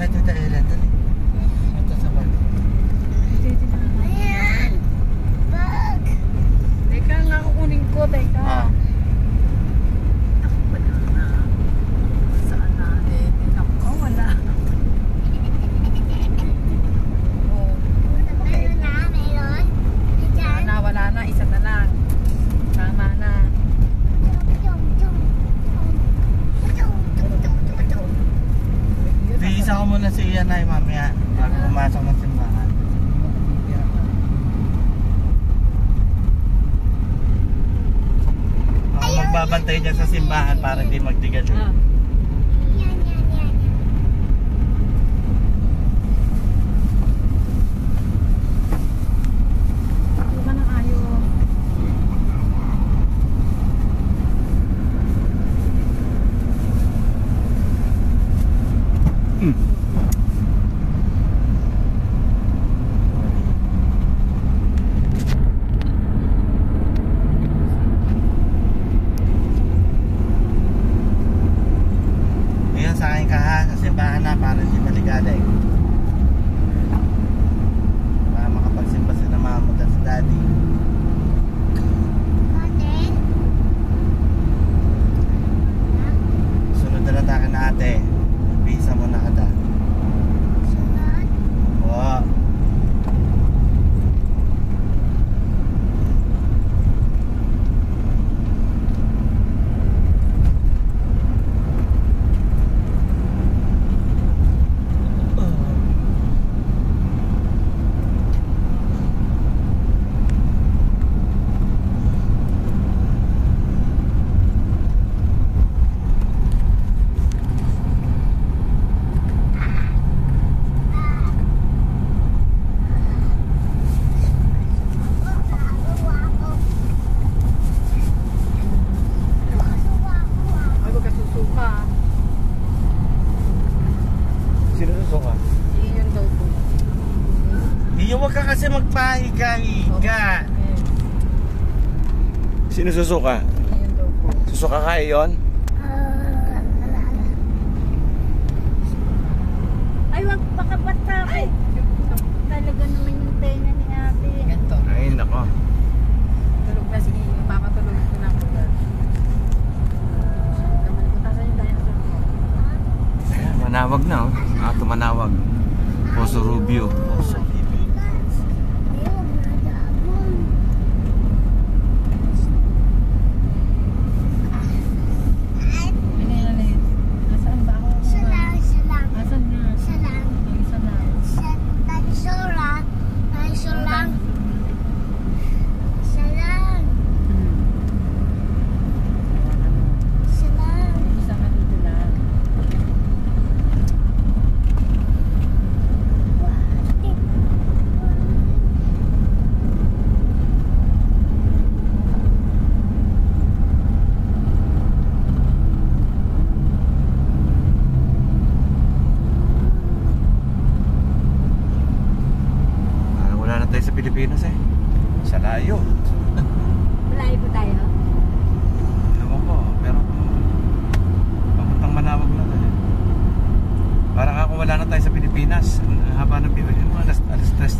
na Tita Ellen. Dali. Ito sa bag. Ayan. Bag. Teka nga, kukunin ko. Teka. Ah. Ako ba na? Saan na? Ako, wala. Oh. Meron na, meron. Wala na. Isa na lang. Tama na. Biisa ko muna si Ian ay mamaya bago pumasok ng simbahan. Ako magbabantay dyan sa simbahan para hindi magtigal. Ah. Diba na kayo? Ayan, sakayin ka ha sa simbahan na para hindi maligala eh. Para makapagsimba si na mama at si daddy. Sunod na lang tayo na ate. Bisa mo na kada. Oo. Ay, wag ka susuka. Sino susuka? Iyon daw po. Iyo, wag ka kasi magpahiga-higa. Sino susuka? Iyon daw po. Susuka ka iyon? Ay, wag pakabata ko. Talaga naman yung tenga ni ate. Ganto. Ay, nako. Tulog na, sige. Papatulog ko na ako. Naman ko, tasan yung dinosaur mo? Ayan, manawag na oh. Ato manawag. Poso Rubio. Nasaan ba ako? Salang. Nasaan nga? Salang. Ang isa na. Salang. Salang. Salang. Isa nga dito lang. Wala na tayo sa Pilipinas eh. Sa layo. Malayo po tayo. Ewan ko, pero papuntang manawag na tayo. Parang ako wala na tayo sa Pilipinas. Ang haba ng Pilipinas. Alas 3.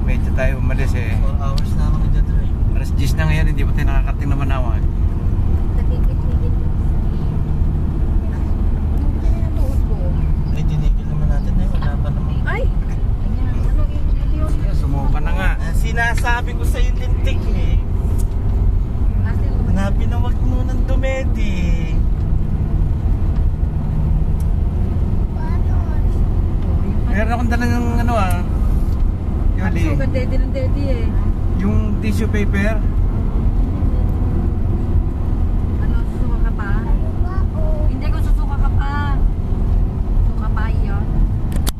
Medyo tayo umalis eh. 4 hours na ako nagdadrive. Alas 10 na ngayon, hindi pa tayo nakakating na manawag. Natigit-tigit. Ay, tinigil naman natin eh. Wala pa naman. Ay! Ayan. Ano yun? Sumuka na nga. Sinasabi ko sa yung lintik eh. Hanapin na wag mo ng dumedi. Meron akong dala ng ano ah. Ang Yoli. sugat daddy ng daddy eh. Yung tissue paper.